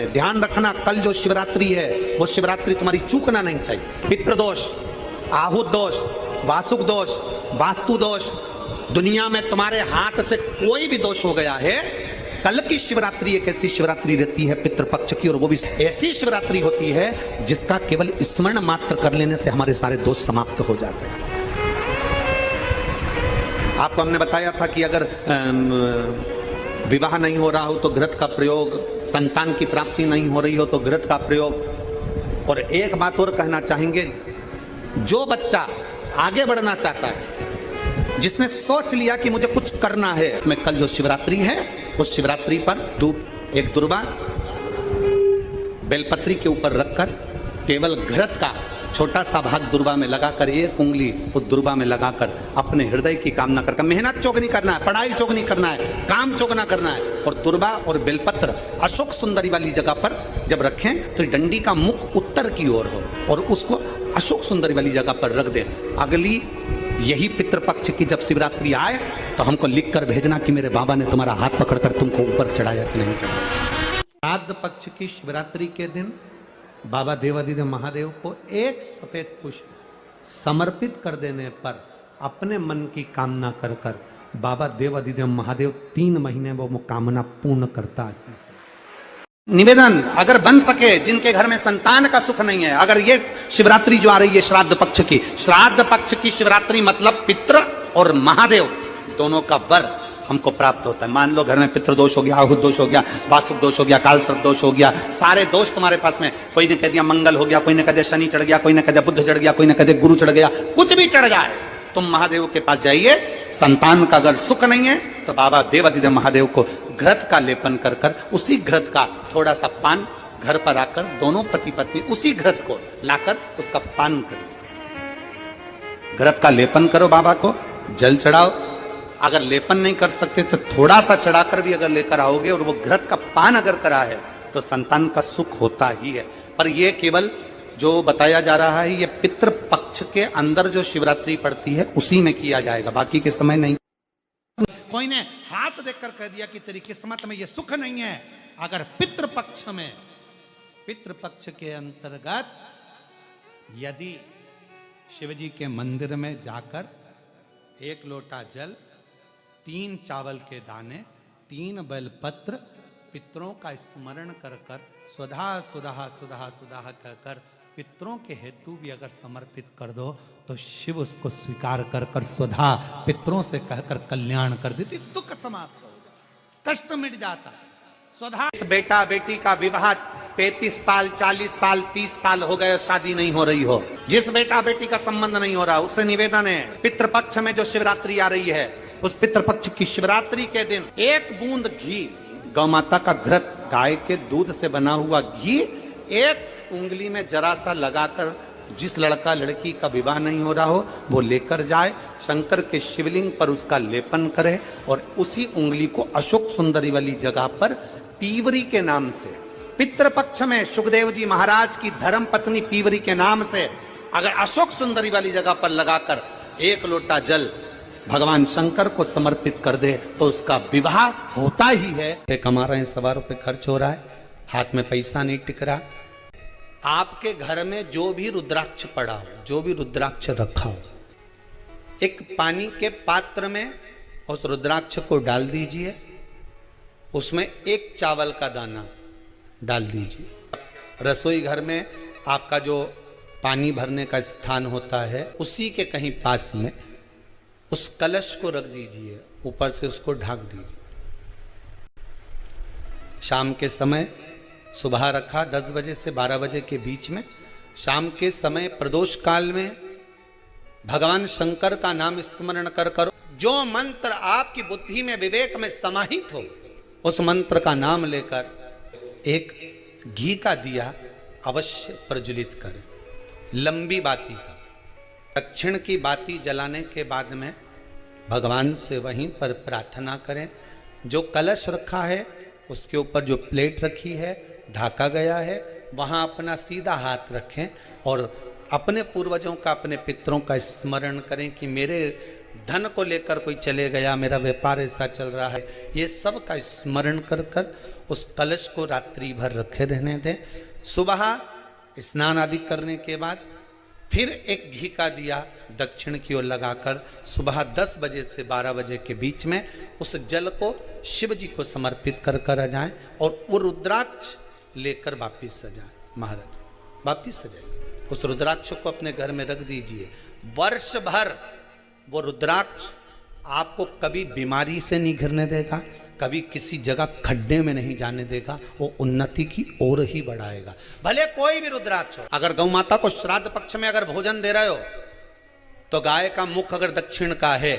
ध्यान रखना, कल जो शिवरात्रि है वो शिवरात्रि तुम्हारी चूकना नहीं चाहिए। पितृदोष, आहुत दोष, वासुक दोष, वास्तु दोष, दुनिया में तुम्हारे हाथ से कोई भी दोष हो गया है, कल की शिवरात्रि एक ऐसी शिवरात्रि रहती है पितृपक्ष की, और वो भी ऐसी शिवरात्रि होती है जिसका केवल स्मरण मात्र कर लेने से हमारे सारे दोष समाप्त हो जाते हैं। आपको हमने बताया था कि अगर विवाह नहीं हो रहा हो तो घृत का प्रयोग, संतान की प्राप्ति नहीं हो रही हो तो घृत का प्रयोग। और एक बात और कहना चाहेंगे, जो बच्चा आगे बढ़ना चाहता है, जिसने सोच लिया कि मुझे कुछ करना है, मैं कल जो शिवरात्रि है उस शिवरात्रि पर धूप, एक दुर्वा बेलपत्री के ऊपर रखकर केवल घृत का छोटा सा भाग दुर्वा में लगाकर, एक उंगली उस दुर्वा में लगाकर अपने हृदय की कामना करके, मेहनत चौगनी करना है, पढ़ाई चौगनी करना है, काम चौगना करना है, और दुर्वा और बेलपत्र अशोक सुंदरी वाली जगह पर जब रखें तो डंडी का मुख उत्तर की ओर हो और उसको अशोक सुंदरी वाली जगह पर रख दें। अगली यही पितृपक्ष की जब शिवरात्रि आए तो हमको लिख कर भेजना कि मेरे बाबा ने तुम्हारा हाथ पकड़कर तुमको ऊपर चढ़ाया कि नहीं चढ़ाया। श्राद्ध पक्ष की शिवरात्रि के दिन बाबा देवादिदेव महादेव को एक सफेद पुष्प समर्पित कर देने पर अपने मन की कामना कर कर बाबा देवादिदेव महादेव 3 महीने वो कामना पूर्ण करता है। निवेदन, अगर बन सके, जिनके घर में संतान का सुख नहीं है, अगर ये शिवरात्रि जो आ रही है श्राद्ध पक्ष की शिवरात्रि मतलब पितृ और महादेव दोनों का वर हमको प्राप्त होता है। मान लो घर में पितृदोष हो गया, आहुत दोष हो गया, वासुक दोष हो गया, काल सर्प दोष हो गया, सारे दोष तुम्हारे पास में, कोई ने कह दिया मंगल हो गया, कोई ने कह दिया शनि चढ़ गया, कोई ने कह दिया बुध चढ़ गया, कोई ने कह दिया गुरु चढ़ गया, कुछ भी चढ़ जाए, तुम महादेव के पास जाइए। संतान का अगर सुख नहीं है तो बाबा देवादिदेव महादेव को घृत का लेपन कर कर, उसी घृत का थोड़ा सा पान घर पर आकर दोनों पति पत्नी उसी घृत को लाकर उसका पान करो, घृत का लेपन करो, बाबा को जल चढ़ाओ। अगर लेपन नहीं कर सकते तो थोड़ा सा चढ़ाकर भी अगर लेकर आओगे और वो घृत का पान अगर करा है तो संतान का सुख होता ही है। पर ये केवल जो बताया जा रहा है ये पितृपक्ष के अंदर जो शिवरात्रि पड़ती है उसी में किया जाएगा, बाकी के समय नहीं। कोई ने हाथ देखकर कह दिया कि तेरी किस्मत में ये सुख नहीं है, अगर पितृपक्ष में, पितृपक्ष के अंतर्गत यदि शिवजी के मंदिर में जाकर 1 लोटा जल, 3 चावल के दाने, 3 बेलपत्र पितरों का स्मरण कर कर स्वधा सुधा सुधा सुधा कर कर पितरों के हेतु भी अगर समर्पित कर दो तो शिव उसको स्वीकार कर कर स्वधा पितरों से कहकर कल्याण कर देती, दुख समाप्त हो, कष्ट मिट जाता। स्वधा बेटा बेटी का विवाह 35 साल 40 साल 30 साल हो गए, शादी नहीं हो रही हो, जिस बेटा बेटी का संबंध नहीं हो रहा, उससे निवेदन है पितृपक्ष में जो शिवरात्रि आ रही है उस पितृपक्ष की शिवरात्रि के दिन 1 बूंद घी, गौ माता का घृत, गाय के दूध से बना हुआ घी 1 उंगली में जरा सा लगाकर, जिस लड़का लड़की का विवाह नहीं हो रहा हो वो लेकर जाए, शंकर के शिवलिंग पर उसका लेपन करे और उसी उंगली को अशोक सुंदरी वाली जगह पर पीवरी के नाम से, पितृपक्ष में सुखदेव जी महाराज की धर्म पत्नी पीवरी के नाम से अगर अशोक सुंदरी वाली जगह पर लगाकर 1 लोटा जल भगवान शंकर को समर्पित कर दे तो उसका विवाह होता ही है। कमा रहे हैं, 1.25 रुपए खर्च हो रहा है, हाथ में पैसा नहीं टिक रहा। आपके घर में जो भी रुद्राक्ष पड़ा हो, जो भी रुद्राक्ष रखा हो, एक पानी के पात्र में उस रुद्राक्ष को डाल दीजिए, उसमें 1 चावल का दाना डाल दीजिए। रसोई घर में आपका जो पानी भरने का स्थान होता है उसी के कहीं पास में उस कलश को रख दीजिए, ऊपर से उसको ढक दीजिए। शाम के समय, सुबह रखा 10 बजे से 12 बजे के बीच में, शाम के समय प्रदोष काल में भगवान शंकर का नाम स्मरण कर करो, जो मंत्र आपकी बुद्धि में विवेक में समाहित हो उस मंत्र का नाम लेकर एक घी का दिया अवश्य प्रज्वलित करें, लंबी बाती का। दक्षिण की बाती जलाने के बाद में भगवान से वहीं पर प्रार्थना करें, जो कलश रखा है उसके ऊपर जो प्लेट रखी है, ढाका गया है, वहां अपना सीधा हाथ रखें और अपने पूर्वजों का, अपने पितरों का स्मरण करें कि मेरे धन को लेकर कोई चले गया, मेरा व्यापार ऐसा चल रहा है, ये सब का स्मरण कर कर उस कलश को रात्रि भर रखे रहने दें। सुबह स्नान आदि करने के बाद फिर एक घी का दिया दक्षिण की ओर लगाकर सुबह 10 बजे से 12 बजे के बीच में उस जल को शिव जी को समर्पित कर कर आ जाएं और वो रुद्राक्ष लेकर वापिस सजाएं। महाराज वापिस सजाएं, उस रुद्राक्ष को अपने घर में रख दीजिए। वर्ष भर वो रुद्राक्ष आपको कभी बीमारी से नहीं घिरने देगा, कभी किसी जगह खड्डे में नहीं जाने देगा, वो उन्नति की ओर ही बढ़ाएगा। भले कोई भी रुद्राक्ष हो। अगर गौ माता को श्राद्ध पक्ष में अगर भोजन दे रहे हो तो गाय का मुख अगर दक्षिण का है,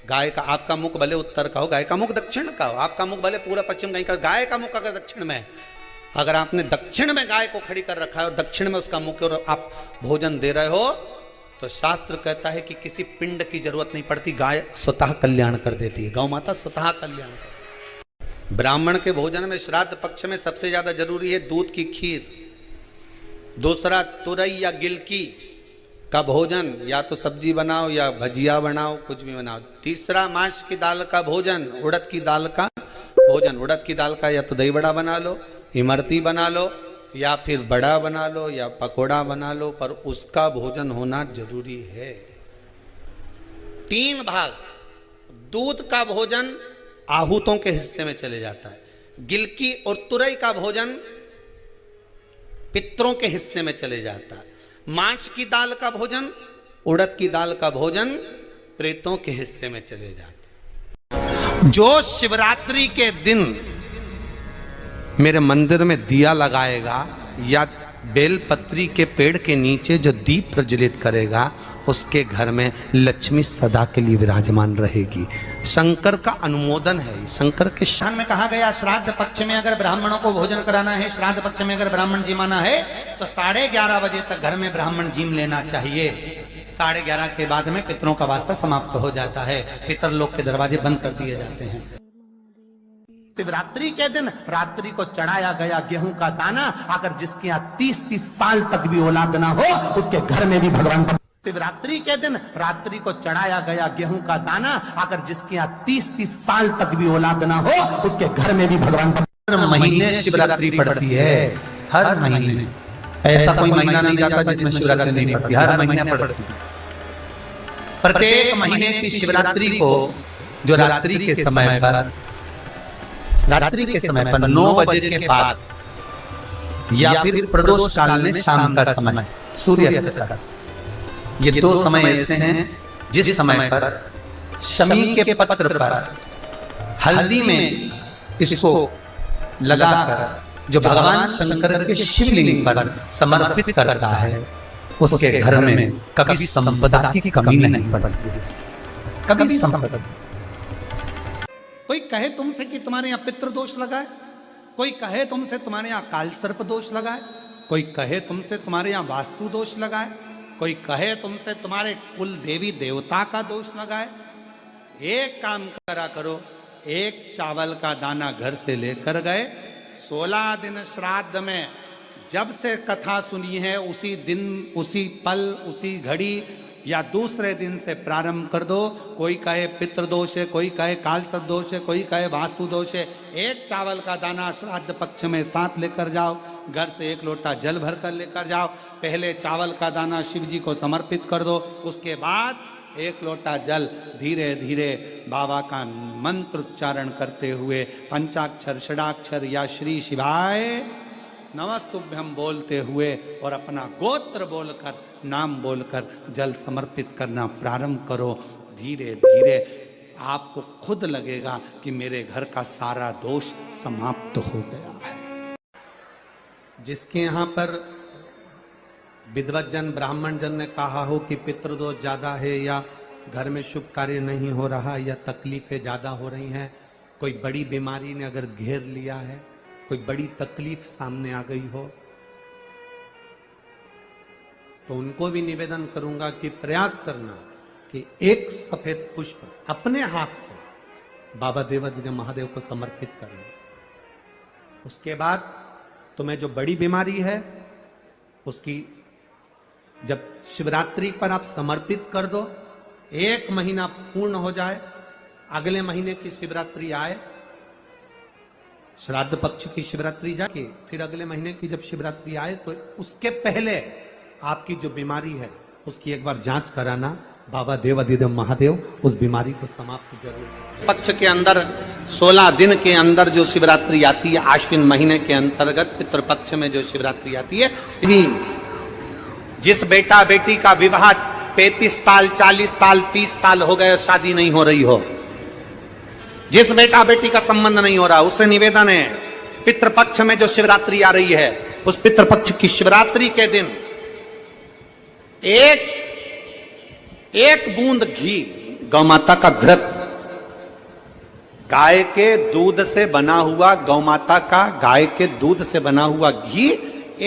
गाय का आपका मुख भले उत्तर का हो, गाय का मुख दक्षिण का हो, आपका मुख भले पूरा पश्चिम कहीं का, गाय का मुख अगर दक्षिण में है, अगर आपने दक्षिण में गाय को खड़ी कर रखा है और दक्षिण में उसका मुख और आप भोजन दे रहे हो तो शास्त्र कहता है कि किसी पिंड की जरूरत नहीं पड़ती, गाय स्वतः कल्याण कर देती है, गौ माता स्वतः कल्याण करती है। ब्राह्मण के भोजन में श्राद्ध पक्ष में सबसे ज्यादा जरूरी है दूध की खीर, दूसरा तुरई या गिलकी का भोजन, या तो सब्जी बनाओ या भजिया बनाओ, कुछ भी बनाओ। तीसरा मांस की दाल का भोजन, उड़द की दाल का भोजन, उड़द की दाल का या तो दही बड़ा बना लो, इमरती बना लो, या फिर बड़ा बना लो या पकोड़ा बना लो, पर उसका भोजन होना जरूरी है। 3 भाग दूध का भोजन आहूतों के हिस्से में चले जाता है, गिलकी और तुरई का भोजन पितरों के हिस्से में चले जाता है, मांस की दाल का भोजन, उड़द की दाल का भोजन प्रेतों के हिस्से में चले जाते हैं। जो शिवरात्रि के दिन मेरे मंदिर में दिया लगाएगा या बेलपत्री के पेड़ के नीचे जो दीप प्रज्वलित करेगा उसके घर में लक्ष्मी सदा के लिए विराजमान रहेगी। शंकर का अनुमोदन है, शंकर के शान में कहा गया श्राद्ध पक्ष में अगर ब्राह्मणों को भोजन कराना है, श्राद्ध पक्ष में अगर ब्राह्मण जिमाना है तो 11:30 बजे तक घर में ब्राह्मण जिम लेना चाहिए। 11:30 के बाद में पितरों का वास्ता समाप्त हो जाता है, पितर लोग के दरवाजे बंद कर दिए जाते हैं। शिवरात्रि के दिन रात्रि को चढ़ाया गया गेहूं का दाना अगर जिसके यहाँ 30-30 साल तक भी औलाद ना हो उसके घर में भी भगवान, शिवरात्रि के दिन रात्रि को चढ़ाया गया गेहूं का दाना अगर जिसके यहाँ 30-30 साल तक भी औलाद ना हो उसके घर में भी भगवान। हर महीने शिवरात्रि पड़ती है, हर महीने, ऐसा कोई महीना नहीं जाता जिसमें शिवरात्रि नहीं पड़ती, हर महीने पड़ती है। प्रत्येक महीने की शिवरात्रि को जो रात्रि के समय पर 9 बजे के बाद या फिर प्रदोष काल में शाम का समय, सूर्यास्त का, ये 2 समय ऐसे हैं जिस समय पर शमी के पत्र पर हल्दी में इसको लगाकर जो भगवान शंकर के शिवलिंग पर समर्पित करता है उसके घर में कभी संपदा की कमी नहीं पड़ती, कभी संपदा। कोई कहे तुमसे कि तुम्हारे यहाँ पितृ दोष लगा है, कोई कहे तुमसे तुम्हारे यहाँ काल सर्प दोष लगा है, कोई कहे तुमसे तुम्हारे यहाँ वास्तु दोष लगा है, कोई कहे तुमसे तुम्हारे कुल देवी देवता का दोष लगा है। एक काम करा करो, एक चावल का दाना घर से लेकर गए, 16 दिन श्राद्ध में जब से कथा सुनी है उसी दिन, उसी पल, उसी घड़ी या दूसरे दिन से प्रारंभ कर दो। कोई कहे पितृदोष है, कोई कहे काल सर्प दोष है, कोई कहे वास्तु दोष है। एक चावल का दाना श्राद्ध पक्ष में साथ लेकर जाओ, घर से 1 लोटा जल भर कर लेकर जाओ। पहले चावल का दाना शिव जी को समर्पित कर दो, उसके बाद 1 लोटा जल धीरे धीरे बाबा का मंत्र उच्चारण करते हुए पंचाक्षर, षडाक्षर या श्री शिवाय नमस्तुभ्यम बोलते हुए और अपना गोत्र बोलकर, नाम बोलकर जल समर्पित करना प्रारंभ करो। धीरे धीरे आपको खुद लगेगा कि मेरे घर का सारा दोष समाप्त हो गया है। जिसके यहाँ पर विद्वत जन, ब्राह्मण जन ने कहा हो कि पितृदोष ज्यादा है या घर में शुभ कार्य नहीं हो रहा या तकलीफें ज्यादा हो रही हैं, कोई बड़ी बीमारी ने अगर घेर लिया है, कोई बड़ी तकलीफ सामने आ गई हो, तो उनको भी निवेदन करूंगा कि प्रयास करना कि एक सफेद पुष्प अपने हाथ से बाबा देवादिदेव महादेव को समर्पित करना। उसके बाद तुम्हें जो बड़ी बीमारी है उसकी जब शिवरात्रि पर आप समर्पित कर दो एक महीना पूर्ण हो जाए, अगले महीने की शिवरात्रि आए, श्राद्ध पक्ष की शिवरात्रि जाके फिर अगले महीने की जब शिवरात्रि आए तो उसके पहले आपकी जो बीमारी है उसकी एक बार जांच कराना। बाबा देवाधिदेव महादेव उस बीमारी को समाप्त जरूर। पक्ष के अंदर 16 दिन के अंदर जो शिवरात्रि आती है, आश्विन महीने के अंतर्गत पितृपक्ष में जो शिवरात्रि आती है, जिस बेटा बेटी का विवाह 35 साल 40 साल 30 साल हो गए, शादी नहीं हो रही हो, जिस बेटा बेटी का संबंध नहीं हो रहा, उससे निवेदन है पितृपक्ष में जो शिवरात्रि आ रही है, उस पितृपक्ष की शिवरात्रि के दिन एक बूंद घी, गौ माता का घृत, गाय के दूध से बना हुआ, गौ माता का गाय के दूध से बना हुआ घी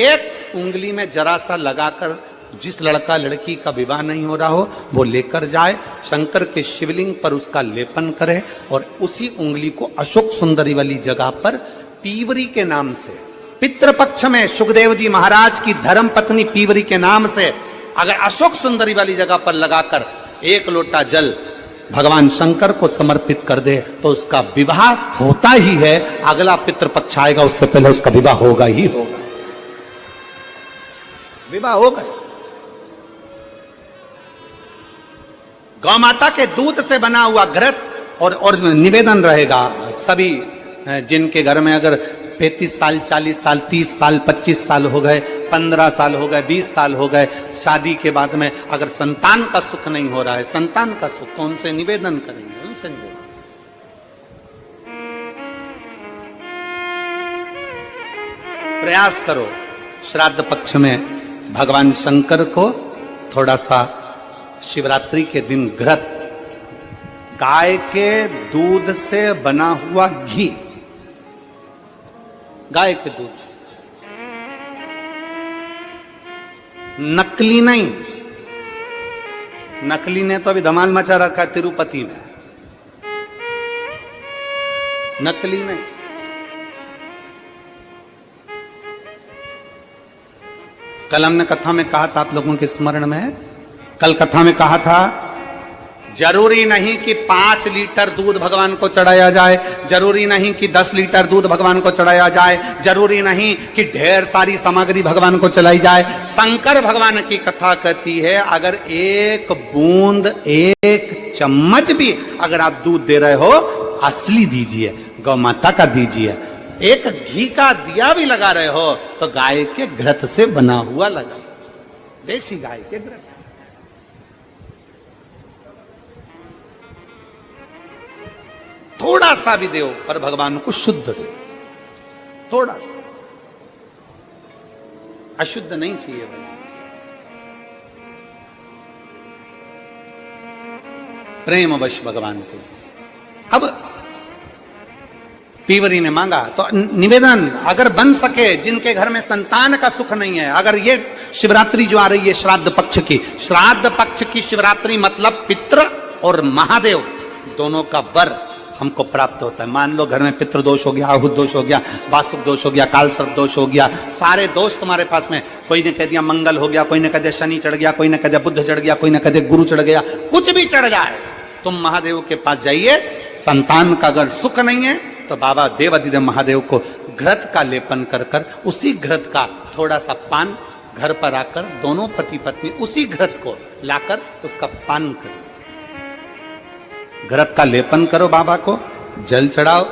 एक उंगली में जरा सा लगाकर जिस लड़का लड़की का विवाह नहीं हो रहा हो वो लेकर जाए, शंकर के शिवलिंग पर उसका लेपन करे और उसी उंगली को अशोक सुंदरी वाली जगह पर पीवरी के नाम से, पितृपक्ष में सुखदेव जी महाराज की धर्म पत्नी पीवरी के नाम से अगर अशोक सुंदरी वाली जगह पर लगाकर एक लोटा जल भगवान शंकर को समर्पित कर दे तो उसका विवाह होता ही है। अगला पितृपक्ष आएगा उससे पहले उसका विवाह होगा ही होगा, विवाह होगा। गौ माता के दूध से बना हुआ घृत और निवेदन रहेगा सभी जिनके घर में अगर 35 साल 40 साल 30 साल 25 साल हो गए, 15 साल हो गए, 20 साल हो गए, शादी के बाद में अगर संतान का सुख नहीं हो रहा है, संतान का सुख, तो उनसे निवेदन करेंगे, उनसे निवेदन। प्रयास करो श्राद्ध पक्ष में भगवान शंकर को थोड़ा सा शिवरात्रि के दिन घृत, गाय के दूध से बना हुआ घी, गाय के दूध से, नकली नहीं, नकली ने तो अभी धमाल मचा रखा है तिरुपति में, नकली नहीं। कल हमने कथा में कहा था, आप लोगों के स्मरण में है, कल कथा में कहा था जरूरी नहीं कि 5 लीटर दूध भगवान को चढ़ाया जाए, जरूरी नहीं कि 10 लीटर दूध भगवान को चढ़ाया जाए, जरूरी नहीं कि ढेर सारी सामग्री भगवान को चलाई जाए। शंकर भगवान की कथा कहती है अगर एक बूंद एक चम्मच भी अगर आप दूध दे रहे हो असली दीजिए, गौ माता का दीजिए। एक घी का दिया भी लगा रहे हो तो गाय के घृत से बना हुआ लगा, देसी गाय के घृत। थोड़ा सा भी दो पर भगवान को शुद्ध दो, थोड़ा सा, अशुद्ध नहीं चाहिए भाई। प्रेमवश भगवान को। अब पीवरी ने मांगा तो निवेदन अगर बन सके, जिनके घर में संतान का सुख नहीं है, अगर ये शिवरात्रि जो आ रही है श्राद्ध पक्ष की, श्राद्ध पक्ष की शिवरात्रि मतलब पितृ और महादेव दोनों का वर हमको प्राप्त होता है। मान लो घर में पितृ दोष हो गया, आहुत दोष हो गया, वासुक दोष हो गया, काल सर्प दोष हो गया, सारे दोष तुम्हारे पास में, कोई ने कह दिया मंगल हो गया, कोई ने कह दिया शनि चढ़ गया, कोई ने कह दिया बुध चढ़ गया, कोई ने कह दिया गुरु चढ़ गया, कुछ भी चढ़ जाए, तुम महादेव के पास जाइए। संतान का अगर सुख नहीं है तो बाबा देवाधिदेव महादेव को घृत का लेपन कर कर उसी घृत का थोड़ा सा पान घर पर आकर दोनों पति पत्नी उसी घृत को लाकर उसका पान करो, घृत का लेपन करो, बाबा को जल चढ़ाओ।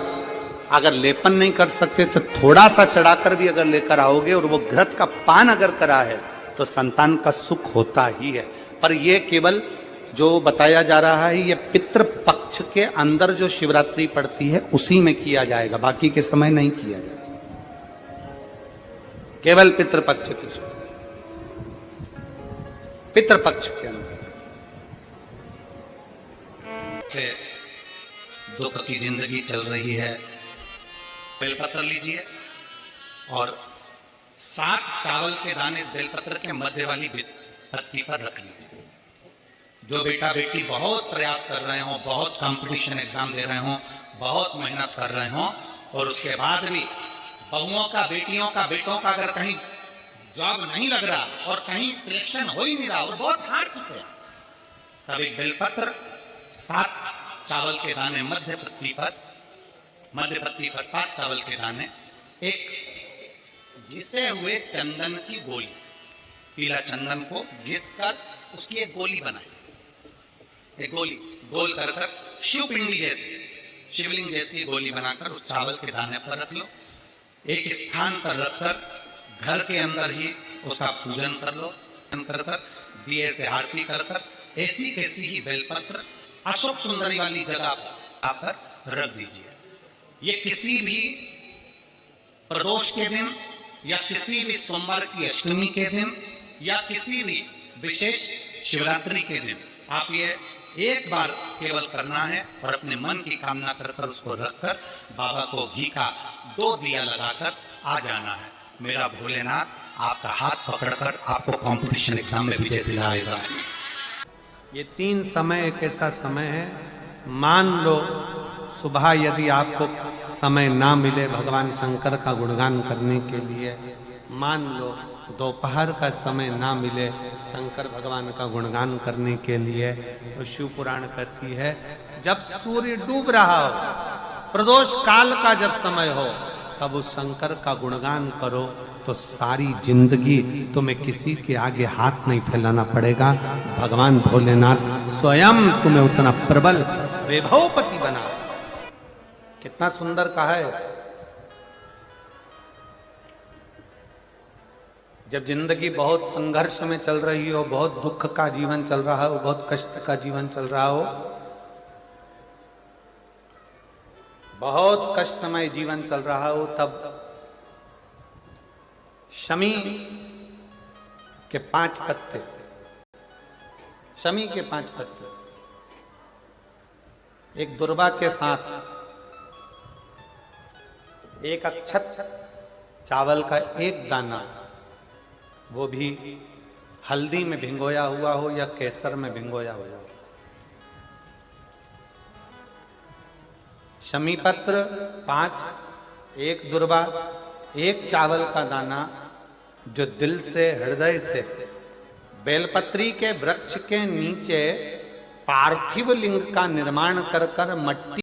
अगर लेपन नहीं कर सकते तो थोड़ा सा चढ़ाकर भी अगर लेकर आओगे और वो घृत का पान अगर करा है तो संतान का सुख होता ही है। पर ये केवल जो बताया जा रहा है ये पितृपक्ष के अंदर जो शिवरात्रि पड़ती है उसी में किया जाएगा, बाकी के समय नहीं किया जाएगा, केवल पितृपक्ष की पितृपक्ष के अंदर। दुख की जिंदगी चल रही है, बेलपत्र लीजिए और 7 चावल के दाने इस बेलपत्र के मध्य वाली पत्ती पर रख लीजिए। जो बेटा बेटी बहुत प्रयास कर रहे हो, बहुत कंपटीशन एग्जाम दे रहे हो, बहुत मेहनत कर रहे हो और उसके बाद भी बहुओं का, बेटियों का, बेटों का अगर कहीं जॉब नहीं लग रहा और कहीं सिलेक्शन हो ही नहीं रहा और बहुत हार चुके हैं, तब एक बेलपत्र, 7 चावल के दाने मध्य पत्ती पर 7 चावल के दाने, एक घिसे हुए चंदन की गोली, पीला चंदन को घिस कर उसकी एक गोली बनाई, एक गोली गोल कर कर शिवपिंडी जैसी, शिवलिंग जैसी गोली बनाकर उस चावल के दाने पर रख लो। एक स्थान पर रखकर घर के अंदर ही उसका पूजन कर लो, कर कर दिए से आरती कर कर ऐसी कैसी ही बेलपत्र अशोक सुंदरी वाली जगह पर आकर रख दीजिए। ये किसी भी प्रदोष के दिन या किसी भी सोमवार की अष्टमी के दिन या किसी भी विशेष शिवरात्रि के दिन आप ये एक बार केवल करना है और अपने मन की कामना कर कर उसको रखकर बाबा को घी का 2 दिया लगाकर आ जाना है। मेरा भोलेनाथ आपका हाथ पकड़कर आपको कंपटीशन एग्जाम में विजय दिलाएगा। ये 3 समय एक ऐसा समय है, मान लो सुबह यदि आपको समय ना मिले भगवान शंकर का गुणगान करने के लिए, मान लो दोपहर का समय ना मिले शंकर भगवान का गुणगान करने के लिए, तो शिव पुराण कहती है जब सूर्य डूब रहा हो, प्रदोष काल का जब समय हो, तब उस शंकर का गुणगान करो तो सारी जिंदगी तुम्हें किसी के आगे हाथ नहीं फैलाना पड़ेगा। भगवान भोलेनाथ स्वयं तुम्हें उतना प्रबल वैभवपति बना। कितना सुंदर कहा है। जब जिंदगी बहुत संघर्ष में चल रही हो, बहुत दुख का जीवन चल रहा हो, बहुत कष्ट का जीवन चल रहा हो, बहुत कष्टमय जीवन चल रहा हो, तब शमी के 5 पत्ते, शमी के 5 पत्ते, एक दुर्वा के साथ एक अक्षत चावल का एक दाना, वो भी हल्दी में भिंगोया हुआ हो या केसर में भिंगोया हुआ हो, शमी पत्र 5, एक दुर्वा, एक चावल का दाना, जो दिल से हृदय से बेलपत्री के वृक्ष के नीचे पार्थिव लिंग का निर्माण कर कर मट्टी